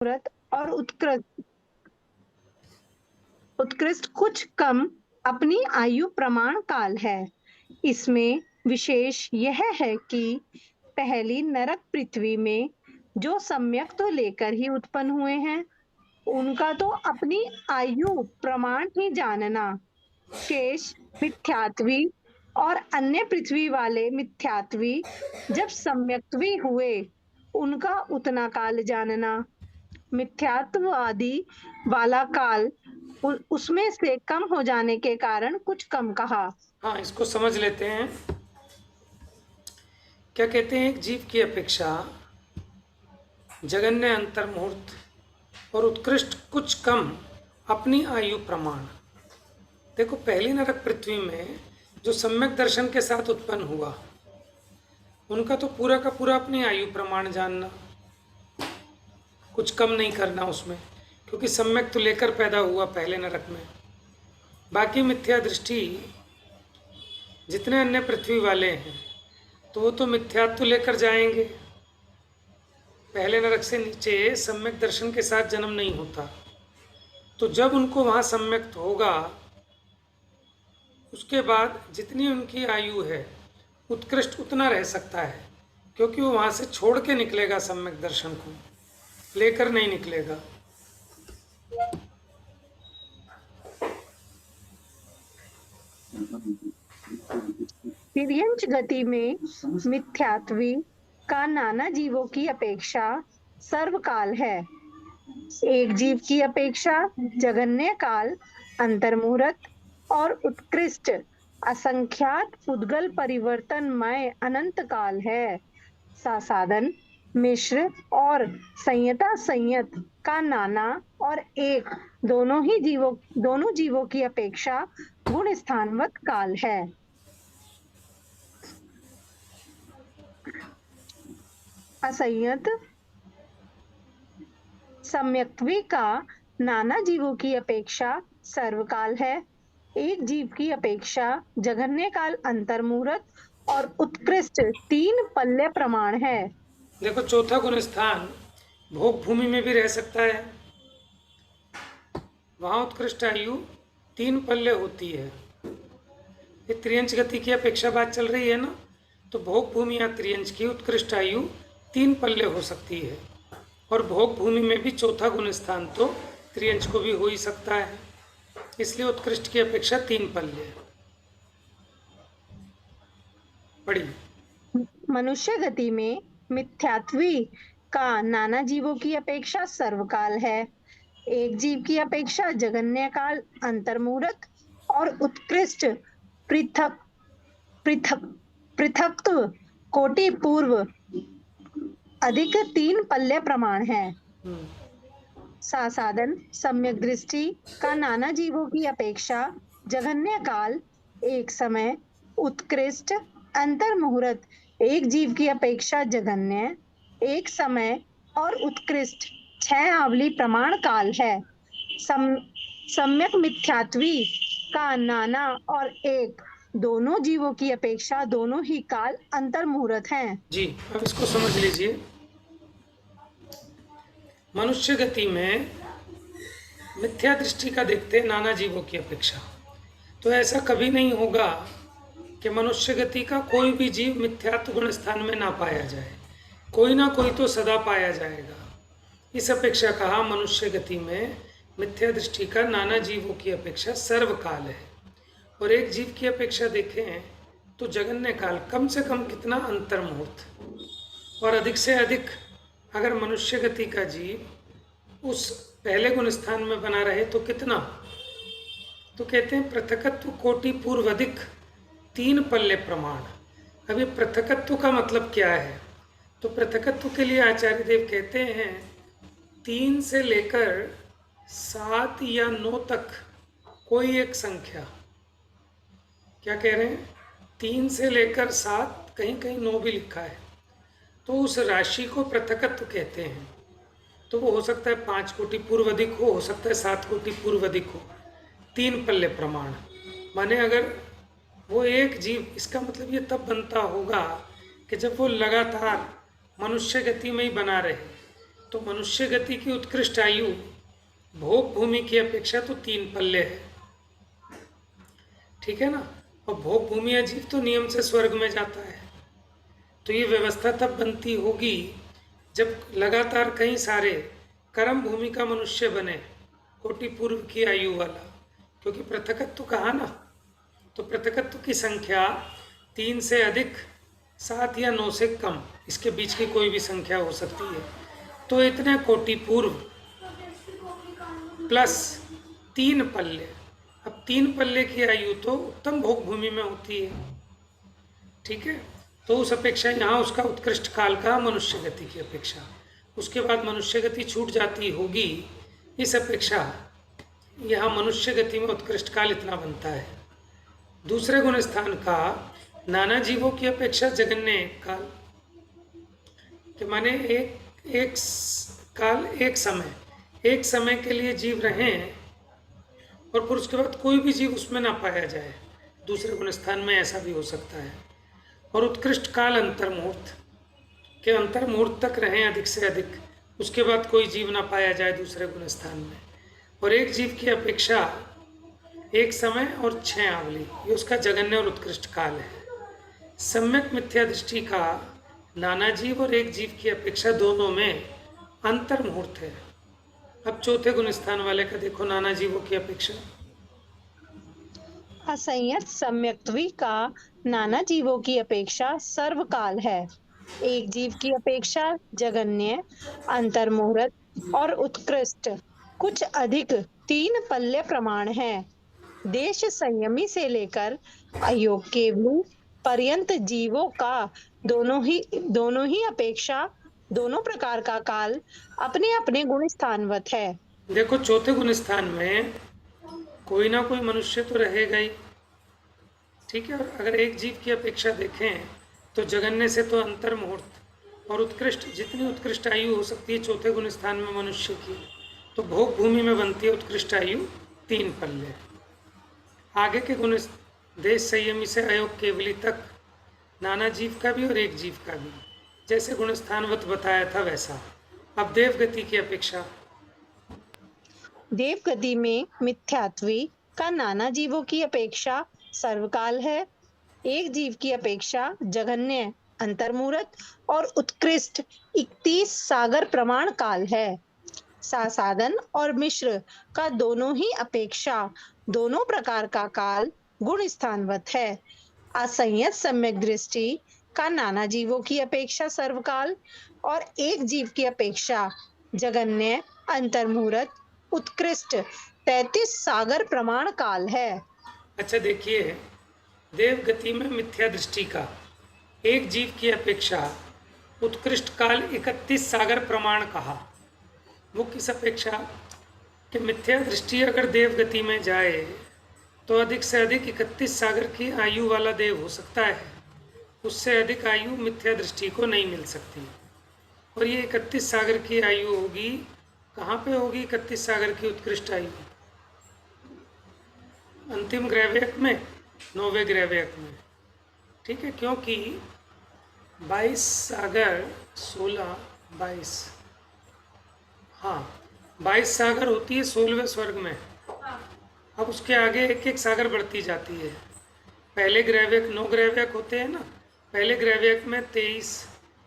मूर्त और उत्कृष्ट उत्कृष्ट कुछ कम अपनी आयु प्रमाण काल है। इसमें विशेष यह है कि पहली नरक पृथ्वी में जो सम्यक तो लेकर ही उत्पन्न हुए हैं, उनका तो अपनी आयु प्रमाण ही जानना, शेष मिथ्यात्वी और अन्य पृथ्वी वाले मिथ्यात्वी जब सम्यक्त्वी हुए, उनका उतना काल जानना। मिथ्यात्ववादी वाला काल उसमें से कम हो जाने के कारण कुछ कम कहा। हाँ, इसको समझ लेते हैं। क्या कहते हैं, एक जीव की अपेक्षा जगन्य अंतर्मुहूर्त और उत्कृष्ट कुछ कम अपनी आयु प्रमाण। देखो, पहली नरक पृथ्वी में जो सम्यक दर्शन के साथ उत्पन्न हुआ, उनका तो पूरा का पूरा अपनी आयु प्रमाण जानना, कुछ कम नहीं करना उसमें, क्योंकि सम्यक तो लेकर पैदा हुआ पहले नरक में। बाकी मिथ्या दृष्टि जितने अन्य पृथ्वी वाले हैं, तो वो तो मिथ्यात्व लेकर जाएंगे। पहले नरक से नीचे सम्यक दर्शन के साथ जन्म नहीं होता, तो जब उनको वहाँ सम्यक होगा, उसके बाद जितनी उनकी आयु है उत्कृष्ट उतना रह सकता है, क्योंकि वो वहाँ से छोड़ के निकलेगा, सम्यक दर्शन को लेकर नहीं निकलेगा। तिर्यंच गति में मिथ्यात्वी का नाना जीवों की अपेक्षा सर्वकाल है। एक जीव की अपेक्षा जगन्य काल, अंतर्मुहूर्त और उत्कृष्ट असंख्यात उद्गल परिवर्तनमय अनंत काल है। सासाधन, मिश्र और संयता संयत का नाना और एक दोनों जीवों की अपेक्षा गुण स्थानवत काल है। असंयत सम्यक्त्वी का नाना जीवों की अपेक्षा सर्वकाल है। एक जीव की अपेक्षा जघन्य काल, अंतर्मुहूर्त और उत्कृष्ट तीन पल्य प्रमाण है। देखो, चौथा गुण स्थान भोग भूमि में भी रह सकता है, वहाँ उत्कृष्ट आयु तीन पल्ले होती है। ये त्रियंच गति की अपेक्षा बात चल रही है ना, तो भोग भूमि या त्रियंच की उत्कृष्ट आयु तीन पल्ले हो सकती है। और भोग भूमि में भी चौथा गुण स्थान तो त्रियंच को भी हो ही सकता है, इसलिए उत्कृष्ट की अपेक्षा तीन पल्ले। पढ़िए। मनुष्य गति में मिथ्यात्वी का नाना जीवों की अपेक्षा सर्वकाल है। एक जीव की अपेक्षा जगन्य काल, अंतर्मुहूर्त और उत्कृष्ट पृथक पृथक पृथक्त्व कोटि पूर्व अधिक तीन पल्य प्रमाण है। सासाधन सम्यक दृष्टि का नाना जीवों की अपेक्षा जघन्य काल, एक समय, उत्कृष्ट अंतर्मुहूर्त एक जीव की अपेक्षा जघन्य, एक समय और उत्कृष्ट छह आवली प्रमाण काल है। सम्यक मिथ्यात्वी का नाना और एक दोनों जीवों की अपेक्षा दोनों ही काल अंतर्मुहूर्त हैं। जी, अब इसको समझ लीजिए। मनुष्य गति में मिथ्या दृष्टि का देखते हैं नाना जीवों की अपेक्षा, तो ऐसा कभी नहीं होगा कि मनुष्य गति का कोई भी जीव मिथ्यात्व गुण स्थान में ना पाया जाए, कोई ना कोई तो सदा पाया जाएगा। इस अपेक्षा कहा मनुष्य गति में मिथ्या दृष्टि का नाना जीवों की अपेक्षा सर्वकाल है। और एक जीव की अपेक्षा देखें तो जगन्य काल, कम से कम कितना, अंतर्मुहूर्त। और अधिक से अधिक अगर मनुष्य गति का जीव उस पहले गुण स्थान में बना रहे तो कितना, तो कहते हैं पृथकत्व कोटि पूर्व अधिक तीन पल्ले प्रमाण। अभी पृथकत्व का मतलब क्या है, तो पृथकत्व के लिए आचार्य देव कहते हैं 3 से लेकर 7 या 9 तक कोई एक संख्या। क्या कह रहे हैं, 3 से लेकर 7, कहीं कहीं 9 भी लिखा है, तो उस राशि को पृथकत्व कहते हैं। तो वो हो सकता है 5 कोटि पूर्व अधिक हो सकता है 7 कोटि पूर्व अधिक हो, तीन पल्ले प्रमाण। माने अगर वो एक जीव, इसका मतलब ये तब बनता होगा कि जब वो लगातार मनुष्य गति में ही बना रहे, तो मनुष्य गति की उत्कृष्ट आयु भोग भूमि की अपेक्षा तो 3 पल्ले है, ठीक है ना। और भोग भूमि अजीब तो नियम से स्वर्ग में जाता है। तो ये व्यवस्था तब बनती होगी जब लगातार कई सारे कर्म भूमि का मनुष्य बने, कोटि पूर्व की आयु वाला, क्योंकि पृथकत्व कहा ना, तो पृथकत्व की संख्या 3 से अधिक, 7 या 9 से कम, इसके बीच की कोई भी संख्या हो सकती है। तो इतने कोटि पूर्व प्लस 3 पल्ले। अब 3 पल्ले की आयु तो उत्तम भोग भूमि में होती है, ठीक है। तो उस अपेक्षा यहाँ उसका उत्कृष्ट काल का मनुष्य गति की अपेक्षा, उसके बाद मनुष्य गति छूट जाती होगी, इस अपेक्षा यहाँ मनुष्य गति में उत्कृष्ट काल इतना बनता है। दूसरे गुण स्थान का नाना जीवों की अपेक्षा जगन्य काल, कि माने एक काल, एक समय के लिए जीव रहें और फिर उसके बाद कोई भी जीव उसमें ना पाया जाए, दूसरे गुण स्थान में ऐसा भी हो सकता है। और उत्कृष्ट काल अंतर मुहूर्त, के अंतर मुहूर्त तक रहें अधिक से अधिक, उसके बाद कोई जीव ना पाया जाए दूसरे गुण स्थान में। और एक जीव की अपेक्षा एक समय और 6 आवली, ये उसका जगन्य और उत्कृष्ट काल है। सम्यक मिथ्या दृष्टि का नाना जीव और एक जीव की अपेक्षा दोनों में अंतर मुहूर्त है। अब चौथे गुण स्थान वाले का देखो, नाना जीवों की अपेक्षा। असंयत सम्यक्त्वी का नाना जीवों की अपेक्षा सर्वकाल है। एक जीव की अपेक्षा जगन्य, अंतर्मुहूर्त और उत्कृष्ट कुछ अधिक 3 पल्ले प्रमाण है। देश संयमी से लेकर अयोग्य पर्यंत जीवों का दोनों ही अपेक्षा, दोनों प्रकार का काल अपने अपने गुण स्थानवत है। देखो चौथे गुण स्थान में कोई ना कोई मनुष्य तो रहेगा ही, ठीक है। और अगर एक जीव की अपेक्षा देखें तो जगन्य से तो अंतर मुहूर्त और उत्कृष्ट, जितनी उत्कृष्ट आयु हो सकती है चौथे गुण स्थान में मनुष्य की, तो भोग भूमि में बनती है उत्कृष्ट आयु 3 पल्ले। आगे के गुण देश संयमी से अयोग केवली तक नाना जीव का भी और एक जीव का भी, जैसे गुण स्थानवत बताया था वैसा। अब देवगति की अपेक्षा, देवगति में मिथ्यात्वी का नाना जीवों की अपेक्षा सर्वकाल है। एक जीव की अपेक्षा जघन्य, अंतर्मुहूर्त और उत्कृष्ट 31 सागर प्रमाण काल है। साधन और मिश्र का दोनों ही अपेक्षा, दोनों प्रकार का काल गुण स्थानवत है। असंयत सम्यक दृष्टि का नाना जीवों की अपेक्षा सर्वकाल और एक जीव की अपेक्षा जगन्य, अंतर्मुहूर्त, उत्कृष्ट 33 सागर प्रमाण काल है। अच्छा देखिए, देवगति में मिथ्या दृष्टि का एक जीव की अपेक्षा उत्कृष्ट काल 31 सागर प्रमाण कहा। वो किस अपेक्षा, कि मिथ्या दृष्टि अगर देवगति में जाए तो अधिक से अधिक 31 सागर की आयु वाला देव हो सकता है, उससे अधिक आयु मिथ्या दृष्टि को नहीं मिल सकती। और ये 31 सागर की आयु होगी, कहाँ पे होगी 31 सागर की उत्कृष्ट आयु? अंतिम ग्रहव्यक में, 9वें ग्रहव्यक में, ठीक है। क्योंकि 22 सागर 16 22, हाँ 22 सागर होती है 16वें स्वर्ग में। अब उसके आगे एक एक सागर बढ़ती जाती है। पहले ग्रहव्यक 9 ग्रहव्यक होते हैं ना, पहले ग्रहव्यक में 23,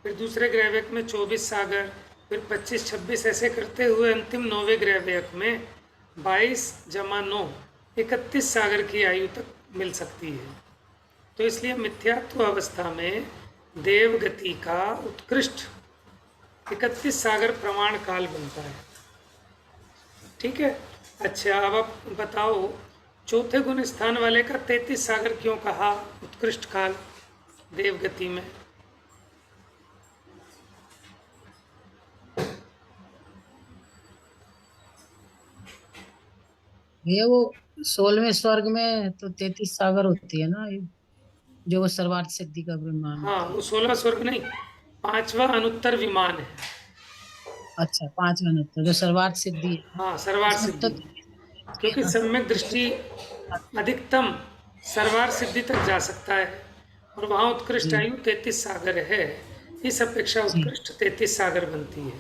फिर दूसरे ग्रहव्यक में 24 सागर, फिर 25 26 ऐसे करते हुए अंतिम 9वें ग्रहव्यक में 22 जमा 9 31 सागर की आयु तक मिल सकती है। तो इसलिए मिथ्यात्व अवस्था में देवगति का उत्कृष्ट 31 सागर प्रमाण काल बनता है, ठीक है। अच्छा अब आप बताओ, चौथे गुण स्थान वाले का 33 सागर क्यों कहा उत्कृष्ट काल देवगति में? ये वो 16वें स्वर्ग में तो 33 सागर होती है ना, जो वो सर्वार्थ सिद्धि का विमान हाँ होती वो है। 16 स्वर्ग नहीं, 5वां अनुत्तर विमान है। अच्छा, 5वां नंबर जो सर्वार्थ सिद्धि है, हाँ सर्वार्थ उसमें तो सिद्धि, क्योंकि सम्यक दृष्टि अधिकतम सर्वार्थ सिद्धि तक जा सकता है और वहाँ उत्कृष्ट जी आयु 33 सागर है। इस अपेक्षा जी उत्कृष्ट 33 सागर बनती है।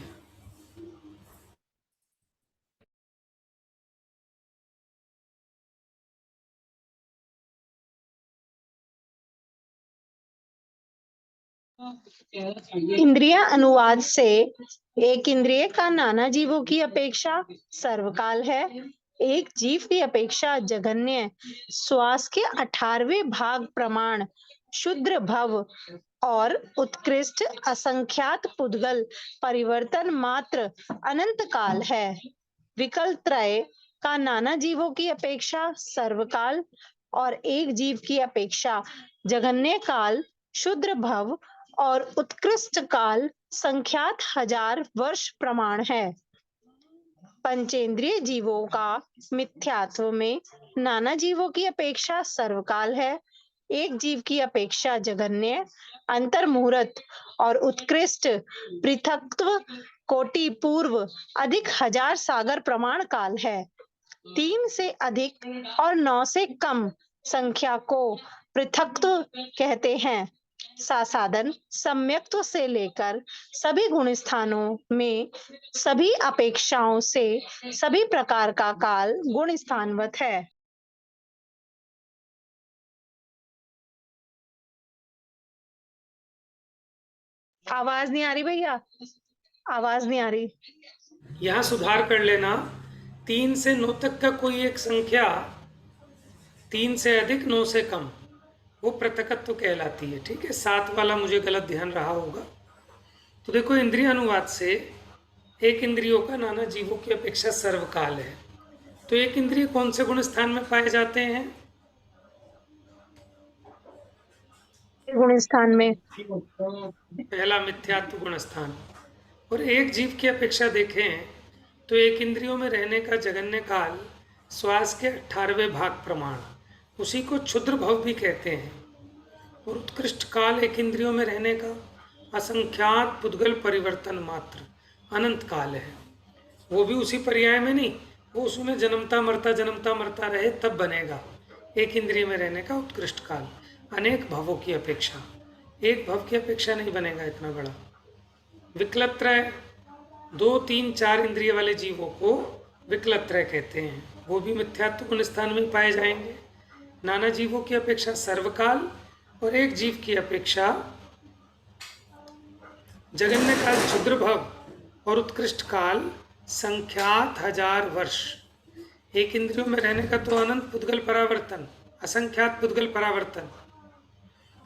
इंद्रिय अनुवाद से एक इंद्रिय का नाना जीवों की अपेक्षा सर्वकाल है। एक जीव की अपेक्षा जघन्य श्वास के 18वें भाग प्रमाण शुद्र भव और उत्कृष्ट असंख्यात पुद्गल परिवर्तन मात्र अनंत काल है। विकल त्रय का नाना जीवों की अपेक्षा सर्वकाल और एक जीव की अपेक्षा जघन्य काल शुद्र भव और उत्कृष्ट काल संख्यात 1000 वर्ष प्रमाण है। पंचेंद्रिय जीवों का मिथ्यात्व में नाना जीवों की अपेक्षा सर्वकाल है। एक जीव की अपेक्षा जघन्य अंतर्मुहूर्त और उत्कृष्ट पृथक्त्व कोटि पूर्व अधिक 1000 सागर प्रमाण काल है। 3 से अधिक और 9 से कम संख्या को पृथक्त्व कहते हैं। साधन सम्यक्त्व से लेकर सभी गुण स्थानों में सभी अपेक्षाओं से सभी प्रकार का काल गुण स्थानवत है। आवाज नहीं आ रही भैया, आवाज नहीं आ रही। यहाँ सुधार कर लेना, 3 से 9 तक का कोई एक संख्या 3 से अधिक 9 से कम, वो पृथकत्व कहलाती है। ठीक है, 7 वाला मुझे गलत ध्यान रहा होगा। तो देखो, इंद्रिय अनुवाद से एक इंद्रियों का नाना जीवों की अपेक्षा सर्वकाल है। तो एक इंद्रिय कौन से गुण स्थान में पाए जाते हैं? गुण स्थान में पहला मिथ्यात्व गुण स्थान। और एक जीव की अपेक्षा देखें तो एक इंद्रियों में रहने का जगन्य काल श्वास के 18वें भाग प्रमाण, उसी को क्षुद्र भव भी कहते हैं। और उत्कृष्ट काल एक इंद्रियों में रहने का असंख्यात पुद्गल परिवर्तन मात्र अनंत काल है। वो भी उसी पर्याय में नहीं, वो उसमें जन्मता मरता रहे तब बनेगा एक इंद्रिय में रहने का उत्कृष्ट काल। अनेक भवों की अपेक्षा, एक भव की अपेक्षा नहीं बनेगा इतना बड़ा। विकलत्रय 2, 3, 4 इंद्रिय वाले जीवों को विकलत्रय कहते हैं। वो भी मिथ्यात्व गुण स्थान में पाए जाएंगे। नाना जीवों की अपेक्षा सर्वकाल और एक जीव की अपेक्षा जगन्य काल क्षुद्र भव और उत्कृष्ट काल संख्यात 1000 वर्ष। एक इंद्रियों में रहने का तो अनंत पुद्गल परावर्तन, असंख्यात पुद्गल परावर्तन,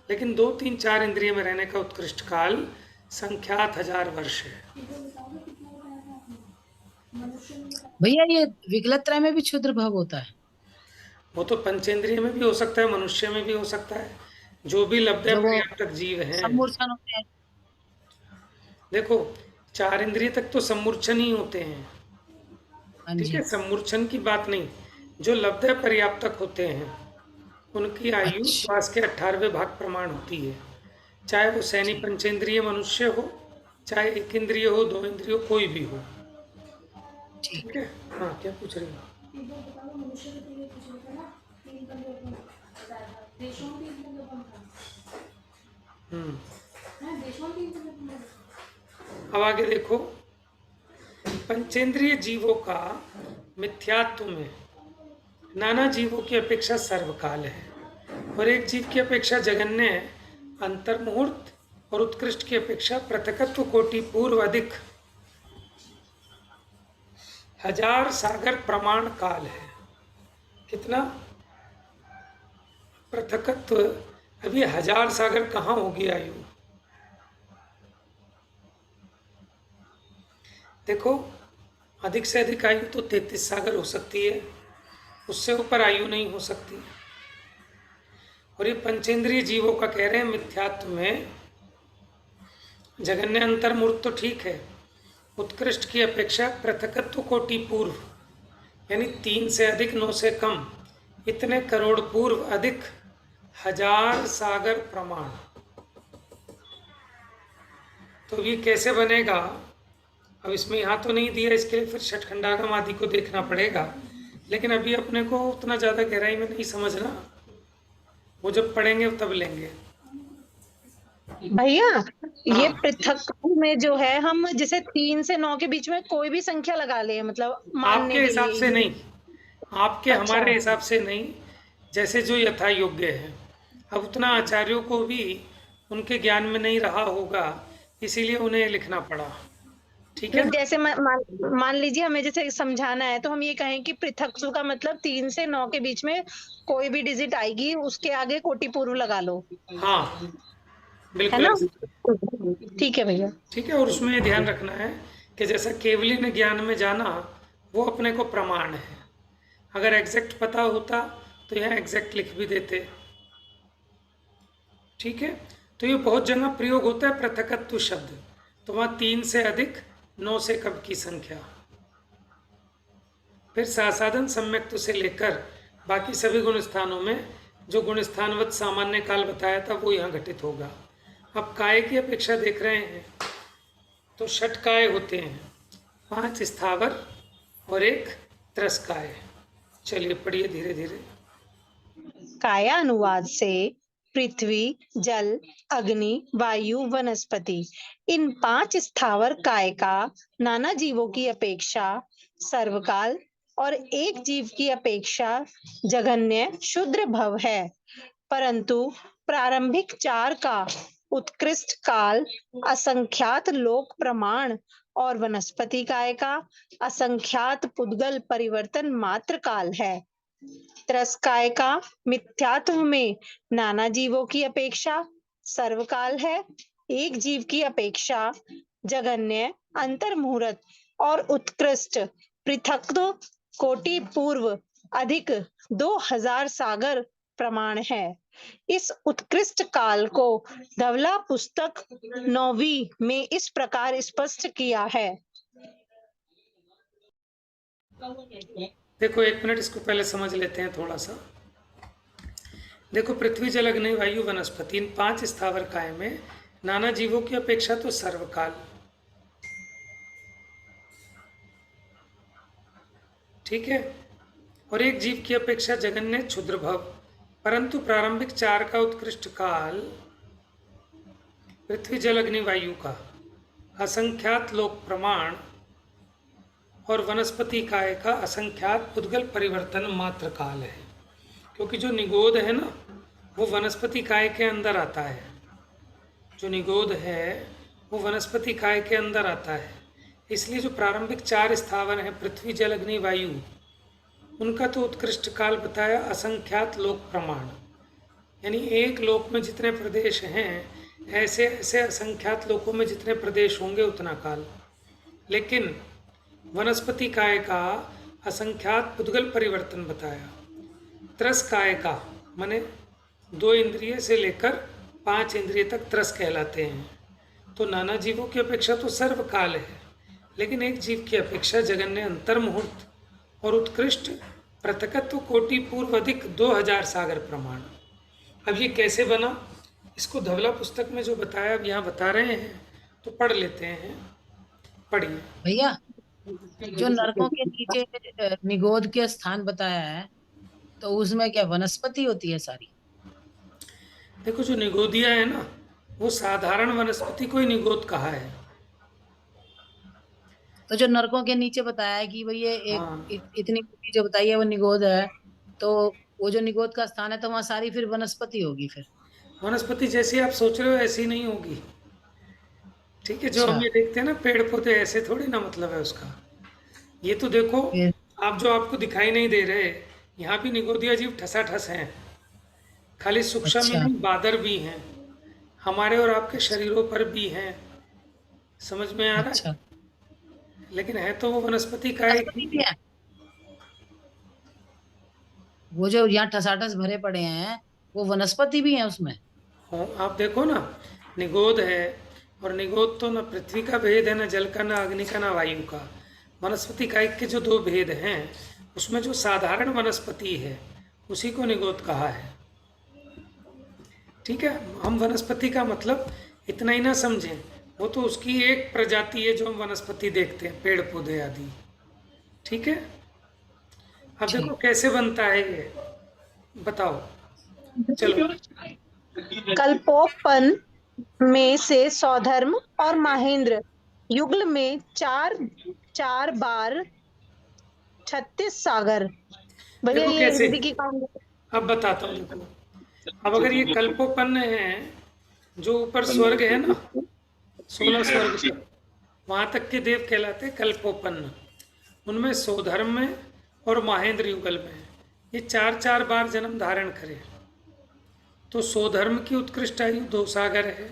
लेकिन 2, 3, 4 इंद्रिय में रहने का उत्कृष्ट काल संख्यात 1000 वर्ष है। भैया ये विकलत्रय में भी क्षुद्र भाव होता है? वो तो पंचेंद्रिय में भी हो सकता है, मनुष्य में भी हो सकता है, जो भी लब्ध पर्याप्तक जीव है। सम्मूर्छन होते हैं। देखो, 4 इंद्रिय तक तो सम्मूर्छन ही होते हैं। ठीक है, सम्मूर्छन की बात नहीं, जो लब्ध पर्याप्तक होते हैं उनकी आयु श्वास के 18वें भाग प्रमाण होती है। चाहे वो सैनी पंचेंद्रिय मनुष्य हो, चाहे एक इंद्रिय हो, 2 इंद्रिय, कोई भी हो। ठीक है। हाँ, क्या पूछ रही हो? अब आगे देखो, पंचेंद्रिय जीवों का मिथ्यात्व में नाना जीवों की अपेक्षा सर्वकाल है और एक जीव की अपेक्षा जगन्य अंतर्मुहूर्त और उत्कृष्ट की अपेक्षा पृथकत्व कोटि पूर्व अधिक 1000 सागर प्रमाण काल है। कितना पृथकत्व? अभी 1000 सागर कहाँ होगी आयु? देखो, अधिक से अधिक आयु तो 33 सागर हो सकती है, उससे ऊपर आयु नहीं हो सकती। और ये पंचेंद्रिय जीवों का कह रहे हैं मिथ्यात्व में जगन्य अंतर्मूर्त तो ठीक है, उत्कृष्ट की अपेक्षा पृथकत्व कोटि पूर्व, यानी 3 से अधिक 9 से कम, इतने करोड़ पूर्व अधिक 1000 सागर प्रमाण। तो ये कैसे बनेगा? अब इसमें यहाँ तो नहीं दिया, इसके लिए फिर षटखंडागम आदि को देखना पड़ेगा, लेकिन अभी अपने को उतना ज़्यादा गहराई में नहीं समझना, वो जब पढ़ेंगे तब लेंगे। भैया ये पृथक में जो है, हम जैसे 3 से 9 के बीच में कोई भी संख्या लगा ले, मतलब आपके हिसाब से नहीं, आपके अच्छा। हमारे हिसाब से नहीं, जैसे जो यथा योग्य है। अब उतना आचार्यों को भी उनके ज्ञान में नहीं रहा होगा, इसीलिए उन्हें लिखना पड़ा। ठीक है ना? जैसे मान लीजिए हमें जैसे समझाना है तो हम ये कहें कि पृथक्त्व का मतलब 3 से 9 के बीच में कोई भी डिजिट आएगी उसके आगे कोटि पूर्व लगा लो, हाँ, है बिल्कुल ना? ऐसा। ठीक है भैया। ठीक है, और उसमें ये ध्यान रखना है कि जैसा केवली ने ज्ञान में जाना, वो अपने को प्रमाण है। अगर एग्जैक्ट पता होता तो यहाँ एग्जैक्ट लिख भी देते। ठीक है, तो ये बहुत जगह प्रयोग होता है पृथकत्व शब्द, तो वहाँ 3 से अधिक 9 से कम की संख्या। फिर सासाधन सम्यक्त्व से लेकर बाकी सभी गुण स्थानों में जो गुण स्थानवत सामान्य काल बताया था वो यहाँ घटित होगा। अब काय की अपेक्षा देख रहे हैं तो षट काय होते हैं, 5 स्थावर और 1 त्रस्काय। चलिए पढ़िए धीरे धीरे। काया अनुवाद से पृथ्वी, जल, अग्नि, वायु, वनस्पति, इन 5 स्थावर काय का नाना जीवों की अपेक्षा सर्वकाल और एक जीव की अपेक्षा जघन्य क्षुद्र भव है, परंतु प्रारंभिक 4 का उत्कृष्ट काल असंख्यात लोक प्रमाण और वनस्पति काय का असंख्यात पुद्गल परिवर्तन मात्र काल है। त्रस्काय का मिथ्यात्व में नाना जीवों की अपेक्षा सर्वकाल है, एक जीव की अपेक्षा जघन्य अंतर मुहूर्त और उत्कृष्ट पृथक्त्व कोटि पूर्व अधिक 2000 सागर प्रमाण है। इस उत्कृष्ट काल को धवला पुस्तक 9वीं में इस प्रकार स्पष्ट किया है। देखो 1 मिनट, इसको पहले समझ लेते हैं थोड़ा सा। देखो पृथ्वी, जल, अग्नि, वायु, वनस्पति, इन 5 स्थावर काय में नाना जीवों की अपेक्षा तो सर्वकाल, ठीक है, और एक जीव की अपेक्षा जगन्य क्षुद्र भव, परंतु प्रारंभिक 4 का उत्कृष्ट काल पृथ्वी, जल, अग्नि, वायु का असंख्यात लोक प्रमाण और वनस्पति काय का असंख्यात पुद्गल परिवर्तन मात्र काल है। क्योंकि जो निगोद है ना, वो वनस्पति काय के अंदर आता है। जो निगोद है वो वनस्पति काय के अंदर आता है, इसलिए जो प्रारंभिक 4 स्थावर हैं पृथ्वी, जल, अग्नि, वायु, उनका तो उत्कृष्ट काल बताया असंख्यात लोक प्रमाण, यानी एक लोक में जितने प्रदेश हैं ऐसे ऐसे असंख्यात लोकों में जितने प्रदेश होंगे उतना काल। लेकिन वनस्पति काय का असंख्यात पुद्गल परिवर्तन बताया। त्रस काय का माने 2 इंद्रिय से लेकर 5 इंद्रिय तक त्रस कहलाते हैं। तो नाना जीवों की अपेक्षा तो सर्वकाल है, लेकिन एक जीव की अपेक्षा जगन्य अंतर मुहूर्त और उत्कृष्ट पृथकत्व कोटि पूर्व अधिक 2000 सागर प्रमाण। अब ये कैसे बना, इसको धवला पुस्तक में जो बताया अब यहाँ बता रहे हैं, तो पढ़ लेते हैं। पढ़िए भैया। जो नरकों के नीचे निगोद के स्थान बताया है, तो उसमें क्या वनस्पति होती है सारी? देखो जो निगोदिया है ना, वो साधारण वनस्पति को ही निगोद कहा है। तो जो नरकों के नीचे बताया है कि भाई ये हाँ, इतनी ऊंची जो बताई है वो निगोद है, तो वो जो निगोद का स्थान है तो वहां सारी फिर वनस्पति होगी फिर? वनस्पति जैसी आप सोच रहे हो ऐसी नहीं होगी। ठीक है, जो अच्छा। हम ये देखते हैं ना पेड़ पौधे, ऐसे थोड़ी ना मतलब है उसका। ये तो देखो, फिर आप जो आपको दिखाई नहीं दे रहे, यहाँ भी निगोदिया जीव ठसाठस हैं, खाली सूक्ष्म में अच्छा। नहीं, बादर भी हैं, हमारे और आपके शरीरों पर भी हैं। समझ में आ रहा है? अच्छा, लेकिन है तो वो वनस्पति का एक वनस्पति ही। भी है? वो जो यहाँ ठसाठस भरे पड़े हैं वो वनस्पति भी है उसमें? हो, आप देखो ना, निगोद है, और निगोद तो ना पृथ्वी का भेद है, ना जल का, ना अग्नि का, ना वायु का। वनस्पति कायिक के जो 2 भेद हैं, उसमें जो साधारण वनस्पति है उसी को निगोद कहा है। ठीक है, हम वनस्पति का मतलब इतना ही ना समझें, वो तो उसकी एक प्रजाति है जो हम वनस्पति देखते हैं, पेड़ पौधे आदि। ठीक है, अब देखो ठीक। कैसे बनता है ये, बताओ। चलो कल्पोपन में से सौधर्म और महेंद्र युगल में 4 बार 36 सागर। भैया देखो ये कैसे, हिंदी की काउंट। अब बताता हूँ। देखो, अब अगर ये कल्पोपन्न है जो ऊपर स्वर्ग है ना, 16 स्वर्ग तक, वहां तक के देव कहलाते कल्पोपन्न। उनमें सोधर्म में और महेंद्र युगल में ये 4-4 बार जन्म धारण करे। तो सोधर्म की उत्कृष्ट आयु 2 सागर है,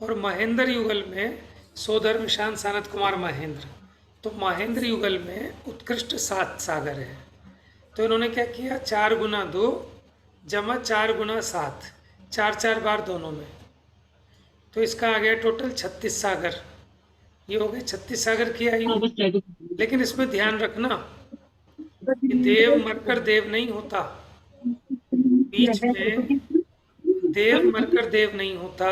और महेंद्र युगल में सोधर्म शांत सानत कुमार महेंद्र, तो महेंद्र युगल में उत्कृष्ट 7 सागर है। तो इन्होंने क्या किया, 4 गुना 2 जमा 4 गुना 7, 4-4 बार दोनों में, तो इसका आ गया टोटल 36 सागर। ये हो गए 36 सागर की आयु। लेकिन इसमें ध्यान रखना कि देव मरकर देव नहीं होता, बीच में देव मरकर देव नहीं होता,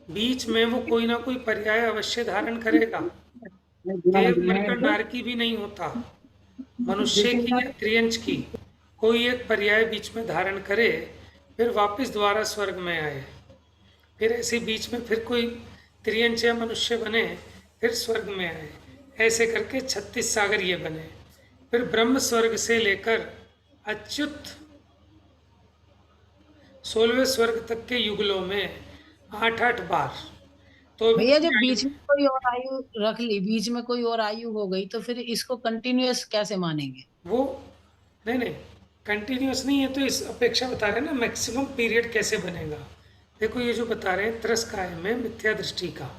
बीच में वो कोई ना कोई पर्याय अवश्य धारण करेगा। देव मरकर नारकी भी नहीं होता, मनुष्य की या त्रियंच की कोई एक पर्याय बीच में धारण करे, फिर वापस दोबारा स्वर्ग में आए, फिर ऐसे बीच में फिर कोई त्रियंच या मनुष्य बने, फिर स्वर्ग में आए, ऐसे करके 36 सागर ये बने। फिर ब्रह्म स्वर्ग से लेकर अच्युत 16वें स्वर्ग तक के युगलों में 8-8 बार। तो भैया जब बीच में कोई और आयु रख ली, बीच में कोई और आयु हो गई, तो फिर इसको कंटिन्यूअस कैसे मानेंगे? वो नहीं नहीं, कंटिन्यूस नहीं है, तो इस अपेक्षा बता रहे हैं ना मैक्सिमम पीरियड कैसे बनेगा। देखो ये जो बता रहे हैं त्रस काय में मिथ्या दृष्टि का,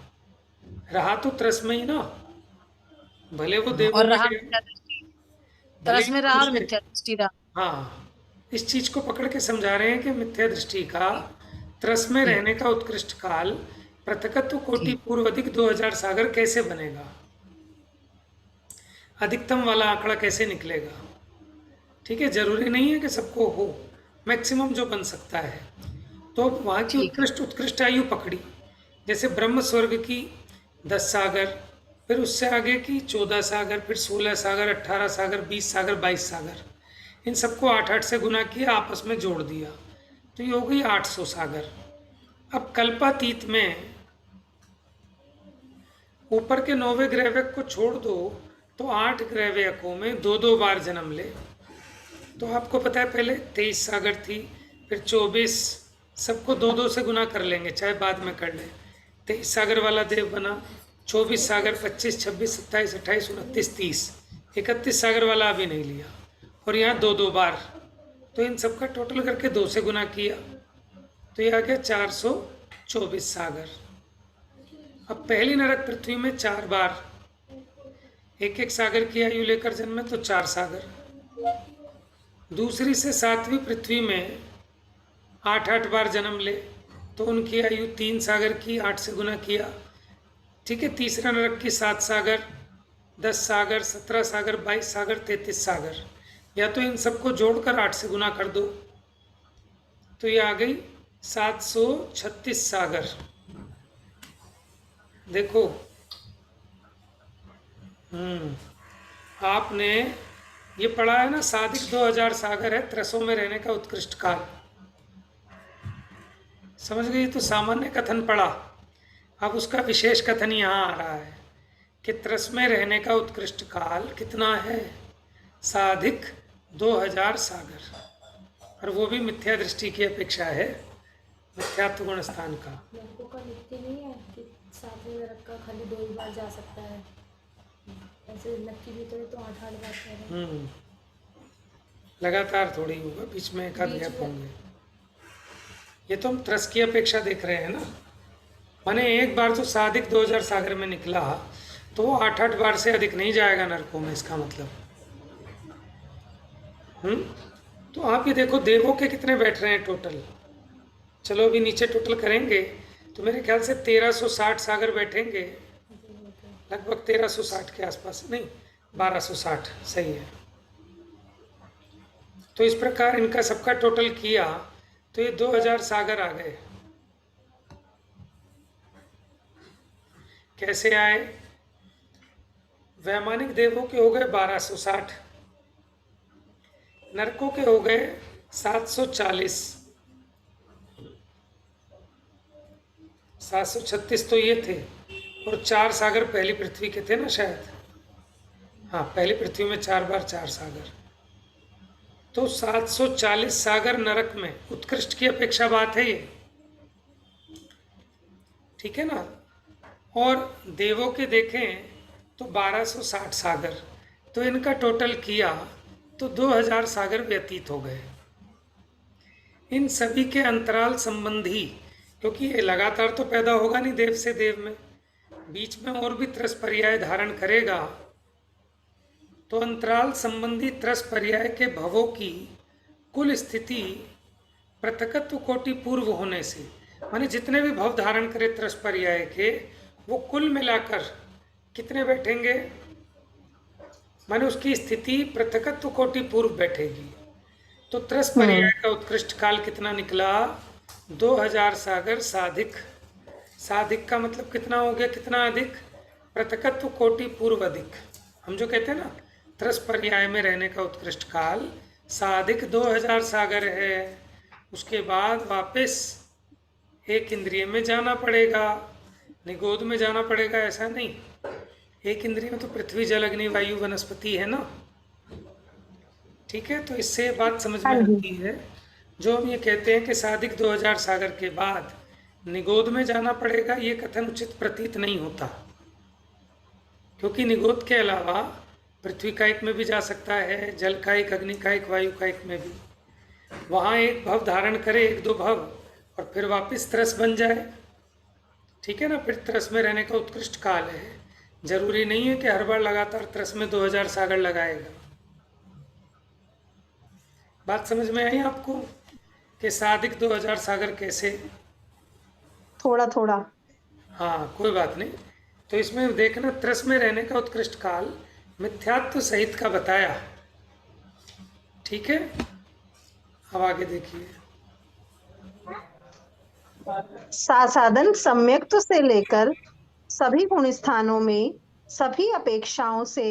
रहा तो त्रस में ही ना, भले वो देवों और में रहा गए, मिथ्या दृष्टि, भले तरस में रहा और मनुष्य, मिथ्या दृष्टि रहा। हाँ, इस चीज को पकड़ के समझा रहे हैं कि मिथ्या दृष्टि का त्रस में ठीक रहने का उत्कृष्ट काल पृथकत्व कोटि ठीक पूर्व अधिक 2000 सागर कैसे बनेगा, अधिकतम वाला आंकड़ा कैसे निकलेगा। ठीक है, जरूरी नहीं है कि सबको हो, मैक्सिमम जो बन सकता है। तो वहाँ की ठीक है। उत्कृष्ट आयु पकड़ी, जैसे ब्रह्म स्वर्ग की 10 सागर, फिर उससे आगे की 14 सागर, फिर 16 सागर, 18 सागर, 20 सागर, 22 सागर, इन सबको 8-8 से गुना किया, आपस में जोड़ दिया, तो ये हो गई 800 सागर। अब कल्पातीत में ऊपर के 9वें ग्रहवक को छोड़ दो तो 8 ग्रहवकों में 2-2 बार जन्म ले। तो आपको पता है पहले 23 सागर थी, फिर 24, सबको 2-2 से गुना कर लेंगे, चाहे बाद में कर लें। 23 सागर वाला देव बना, 24 सागर, 25, 26, 27, 28, 29, 30, 31 सागर वाला अभी नहीं लिया, और यहाँ 2-2 बार, तो इन सबका टोटल करके 2 से गुना किया, तो ये आ गया 424 सागर। अब पहली नरक पृथ्वी में 4 बार 1-1 सागर की आयु लेकर जन्मे, तो 4 सागर। दूसरी से 7वीं पृथ्वी में 8-8 बार जन्म ले, तो उनकी आयु 3 सागर की, 8 से गुना किया। ठीक है, तीसरा नरक की 7 सागर, 10 सागर, 17 सागर, 22 सागर, 33 सागर, या तो इन सबको जोड़कर 8 से गुना कर दो, तो ये आ गई 736 सागर। देखो आपने ये पढ़ा है ना, साधिक 2000 सागर है त्रसों में रहने का उत्कृष्ट काल, समझ गई। तो सामान्य कथन पढ़ा, अब उसका विशेष कथन यहाँ आ रहा है कि त्रस में रहने का उत्कृष्ट काल कितना है, साधिक 2000 सागर, और वो भी मिथ्या दृष्टि की अपेक्षा है, मिथ्यात्व गुण स्थान का। लड़कों का लिखते नहीं है कि 7वें नरक का खाली 2 ही बार जा सकता है, ऐसे नक्की भी तो 8-8 बार कह रहे हैं। लगातार थोड़ी होगा, बीच में एक आध बीच गैप में। होंगे। ये तो हम त्रस की अपेक्षा देख रहे हैं ना, माने एक बार तो साधिक 2000 सागर में निकला, तो वो 8-8 बार से अधिक नहीं जाएगा नरकों में, इसका मतलब। तो आप ये देखो देवों के कितने बैठ रहे हैं टोटल, चलो अभी नीचे टोटल करेंगे, तो मेरे ख्याल से 1360 सागर बैठेंगे, लगभग 1360 के आसपास, नहीं 1260, सही है। तो इस प्रकार इनका सबका टोटल किया तो ये 2000 सागर आ गए। कैसे आए, वैमानिक देवों के हो गए 1260, नरकों के हो गए 740, 736 तो ये थे, और 4 सागर पहली पृथ्वी के थे ना शायद, हाँ पहली पृथ्वी में 4 बार 4 सागर, तो 740 सागर नरक में, उत्कृष्ट की अपेक्षा बात है ये। ठीक है ना। और देवों के देखें तो 1260 सागर, तो इनका टोटल किया तो 2000 सागर व्यतीत हो गए। इन सभी के अंतराल संबंधी, क्योंकि ये लगातार तो पैदा होगा नहीं देव से देव में, बीच में और भी त्रस पर्याय धारण करेगा, तो अंतराल संबंधी त्रस पर्याय के भवों की कुल स्थिति पृथकत्व कोटि पूर्व होने से, माने जितने भी भव धारण करे त्रस पर्याय के, वो कुल मिलाकर कितने बैठेंगे, माने उसकी स्थिति पृथकत्व कोटि पूर्व बैठेगी। तो त्रस पर्याय का उत्कृष्ट काल कितना निकला, 2000 सागर साधिक। साधिक का मतलब कितना हो गया, कितना अधिक, पृथकत्व कोटि पूर्व अधिक। हम जो कहते हैं ना त्रस पर्याय में रहने का उत्कृष्ट काल साधिक 2000 सागर है। उसके बाद वापस एक इंद्रिय में जाना पड़ेगा, निगोद में जाना पड़ेगा, ऐसा नहीं। एक इंद्रिय में तो पृथ्वी जल अग्नि वायु वनस्पति है ना, ठीक है। तो इससे बात समझ में आती है, जो हम ये कहते हैं कि साधिक 2000 सागर के बाद निगोद में जाना पड़ेगा, ये कथन उचित प्रतीत नहीं होता, क्योंकि निगोद के अलावा पृथ्वी कायिक में भी जा सकता है, जल कायिक, अग्नि कायिक, वायु कायिक में भी। वहाँ एक भव धारण करे, एक दो भव, और फिर वापस त्रस बन जाए, ठीक है ना। फिर त्रस में रहने का उत्कृष्ट काल है। जरूरी नहीं है कि हर बार लगातार त्रस में 2000 सागर लगाएगा। बात समझ में आई आपको कि साधिक 2000 सागर कैसे? थोड़ा थोड़ा। हाँ, कोई बात नहीं। तो इसमें देखना, त्रस में रहने का उत्कृष्ट काल मिथ्यात्व सहित का बताया, ठीक है। अब आगे देखिए। साधन सम्यक्त्व से लेकर सभी गुण स्थानों में सभी अपेक्षाओं से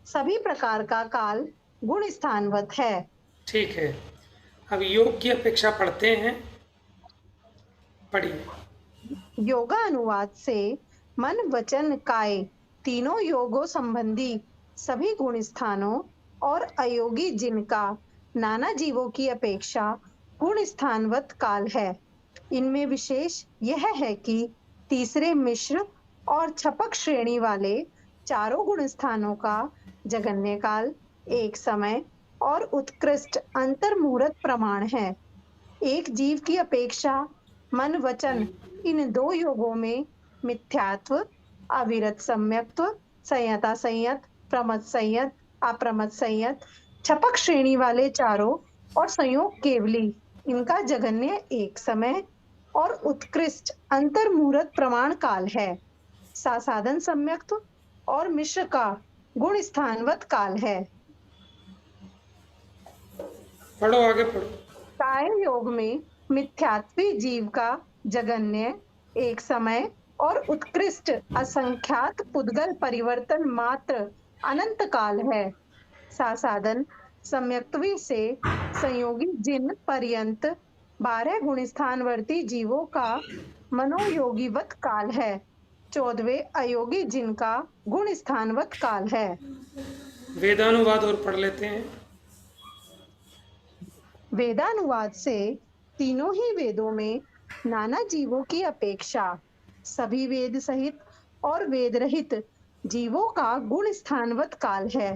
सभी प्रकार का काल गुण स्थानवत है। ठीक है, अब योग की अपेक्षा पढ़ते हैं, पढ़िए। योगा अनुवाद से मन वचन काय तीनों योगों संबंधी सभी गुण स्थानों और अयोगी जिनका नाना जीवों की अपेक्षा गुण स्थानवत काल है। इनमें विशेष यह है कि तीसरे मिश्र और छपक श्रेणी वाले चारों गुण स्थानों का जगन्य काल एक समय और उत्कृष्ट अंतर्मुहूर्त प्रमाण है। एक जीव की अपेक्षा मन वचन इन दो योगों में मिथ्यात्व, अविरत सम्यक्त्व, संयता संयत, प्रमथ संयत, अप्रमथ संयत, छपक श्रेणी वाले चारों और संयोग केवली, इनका जगन्य एक समय और उत्कृष्ट अंतर्मुहूर्त प्रमाण काल है। साधन सम्यक्त्व और मिश्र का गुण स्थानवत काल है। पढ़ो, आगे पढ़ो। काय योग में मिथ्यात्वी जीव का जगन्य एक समय और उत्कृष्ट असंख्यात पुद्गल परिवर्तन मात्र अनंत काल है। साधन सम्यक्त्वी से संयोगी जिन पर्यंत 12 गुण स्थानवर्ती जीवों का मनोयोगीवत काल है। 14वें अयोगी जिनका गुण स्थानवत काल है। वेदानुवाद और पढ़ लेते हैं। वेदानुवाद से तीनों ही वेदों में नाना जीवों की अपेक्षा सभी वेद सहित और वेद रहित जीवों का गुण स्थानवत काल है।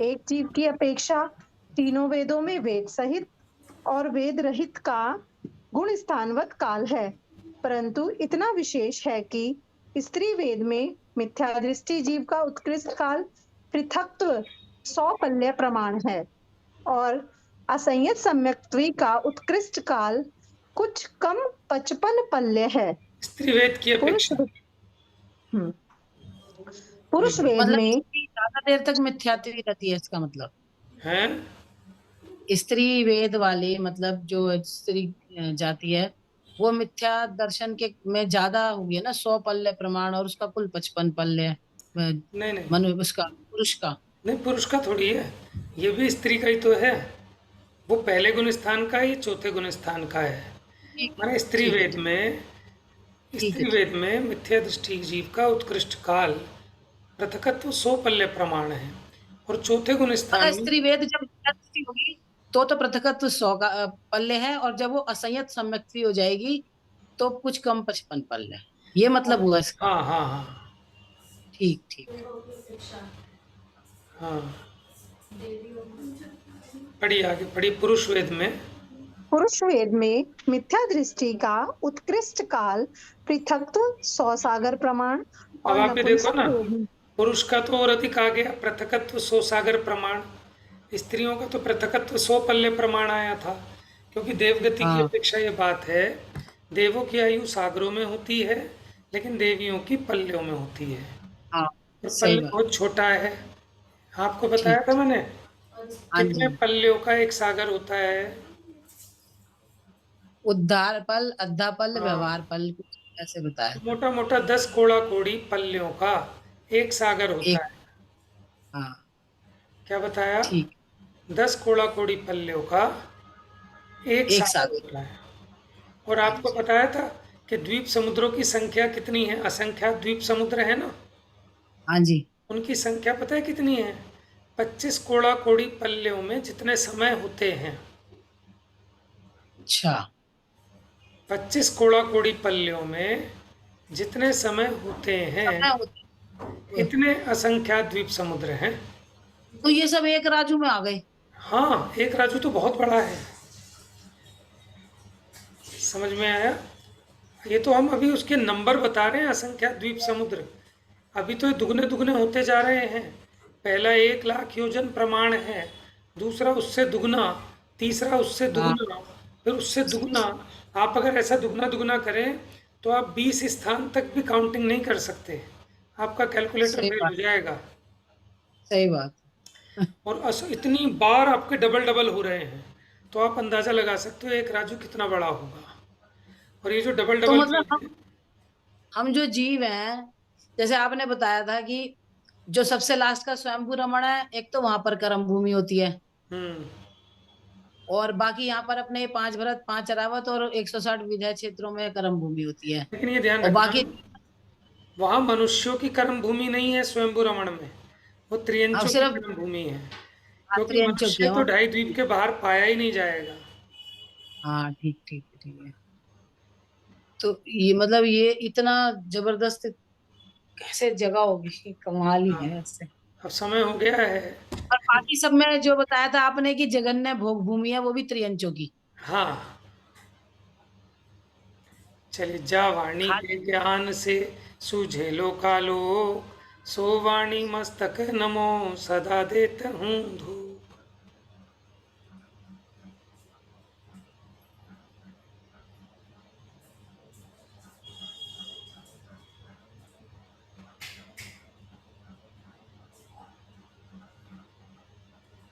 एक जीव की अपेक्षा तीनों वेदों में वेद सहित और वेद रहित का गुण स्थानवत काल है, परंतु इतना विशेष है कि स्त्री वेद में मिथ्या दृष्टि जीव का उत्कृष्ट काल पृथक्त्व 100 पल्य प्रमाण है और असंयत सम्यक्त्वी का उत्कृष्ट काल कुछ कम 55 पल्य है। स्त्रीवेद की अपेक्षा पुरुष वेद मतलब में ज्यादा देर तक मिथ्यात्वी रहती है, इसका मतलब है। स्त्री वेद वाले, मतलब जो स्त्री जाति है वो मिथ्या दर्शन के में ज्यादा हुई है ना, 100 पल्य प्रमाण, और उसका कुल 55 पल्य नहीं, मनु उसका पुरुष का नहीं, पुरुष का थोड़ी है, ये भी स्त्री का ही तो है। वो पहले गुण स्थान का ही चौथे गुण स्थान का है। माने स्त्री वेद में मिथ्या दृष्टि जीव का उत्कृष्ट काल पृथकत्व 100 पल्य प्रमाण है, और चौथे गुण स्थान स्त्री वेद जब मिथ्यादृष्टि होगी तो पृथकत्व 100 का पल्य है, और जब वो असंयत सम्यक्त्वी हो जाएगी तो कुछ कम 55 पल्य है। ये मतलब हुआ इसका। हाँ हाँ हाँ ठीक ठीक। हाँ। पढ़िए आगे पढ़िए। पुरुष वेद में पुरुष वेद में मिथ्या दृष्टि का उत्कृष्ट काल पृथक्त्व 100 सागर प्रमाण अब और आप भी देखो नपुंसक ना, वेद में पुरुष का तो और अधिक आ गया, पृथकत्व 100 सागर प्रमाण। स्त्रियों का तो पृथकत्व 100 पल्ले प्रमाण आया था, क्योंकि देवगति की हाँ अपेक्षा ये बात है, देवों की आयु सागरों में होती है लेकिन देवियों की पल्लों में होती है। हाँ और सही पल्ले बात। बहुत छोटा है, आपको बताया था ठीक। मैंने। हाँ कितने जी। पल्लों का एक सागर होता है? उद्धार पल, अद्धा पल, हाँ, व्यवहार पल, कुछ ऐसे बताया। मोटा मोटा 10 कोड़ा कोड़ी पल्लों का एक सागर होता एक। है। हाँ क्या बताया? ठीक। 10 कोड़ा कोड़ी पल्लों का एक एक सागर सागर। होता है। और हाँ आपको जी। बताया था कि द्वीप समुद्रों की संख्या कितनी है? असंख्यात द्वीप समुद्र है ना, हाँ जी। उनकी संख्या पता है कितनी है? 25 कोड़ा कोड़ी पल्लों में जितने समय होते हैं, अच्छा। 25 कोड़ा कोड़ी पल्लों में जितने समय होते हैं, समय होते। इतने असंख्यात द्वीप समुद्र हैं। तो ये सब एक राजू में आ गए। हाँ, एक राजू तो बहुत बड़ा है। समझ में आया? ये तो हम अभी उसके नंबर बता रहे हैं, असंख्यात द्वीप समुद्र। अभी तो ये दुगने दुगने होते जा रहे हैं। पहला 1 लाख योजन प्रमाण है, दूसरा उससे दुगना, तीसरा उससे हाँ दुगना, फिर उससे दुगना। आप अगर ऐसा दुगना दुगना करें तो आप 20 स्थान तक भी काउंटिंग नहीं कर सकते, आपका कैलकुलेटर सही फेल बात। हो जाएगा। सही बात। और इतनी बार आपके डबल डबल हो रहे हैं, तो आप अंदाज़ा लगा सकते हो एक राजू कितना बड़ा होगा। और ये जो डबल तो डबल मतलब में है, हम जो जीव हैं, जैसे आपने बताया था कि जो सबसे लास्ट का स्वयंभू रमण है, एक तो वहां पर कर्म भूमि होती है, हम्म, और बाकी यहाँ पर अपने 5 भरत, 5 अरावत और 160 विजय क्षेत्रों में कर्म भूमि होती है। लेकिन ये ध्यान और रखना, बाकी वहाँ मनुष्यों की कर्म भूमि नहीं है स्वयंभू रमण में, वो अब त्रियंचों की सिर्फ कर्म भूमि है। क्योंकि मातृ की मनुष्य है तो वहाँ। 2.5 द्वीप के बाहर पाया ही नहीं जाएगा। हाँ ठीक ठीक ठीक है। तो ये मतलब ये इतना जबरदस्त कैसे जगह होगी, कमाल ही हाँ, है इससे। अब समय हो गया है। और बाकी सब में जो बताया था आपने कि जगन्य भोग भूमि है, वो भी त्रियंचों की। हाँ, चलिए, जा वाणी खा। के ज्ञान से सूझे लो कालो, सो वाणी मस्तक नमो सदा देत हूँ धूप।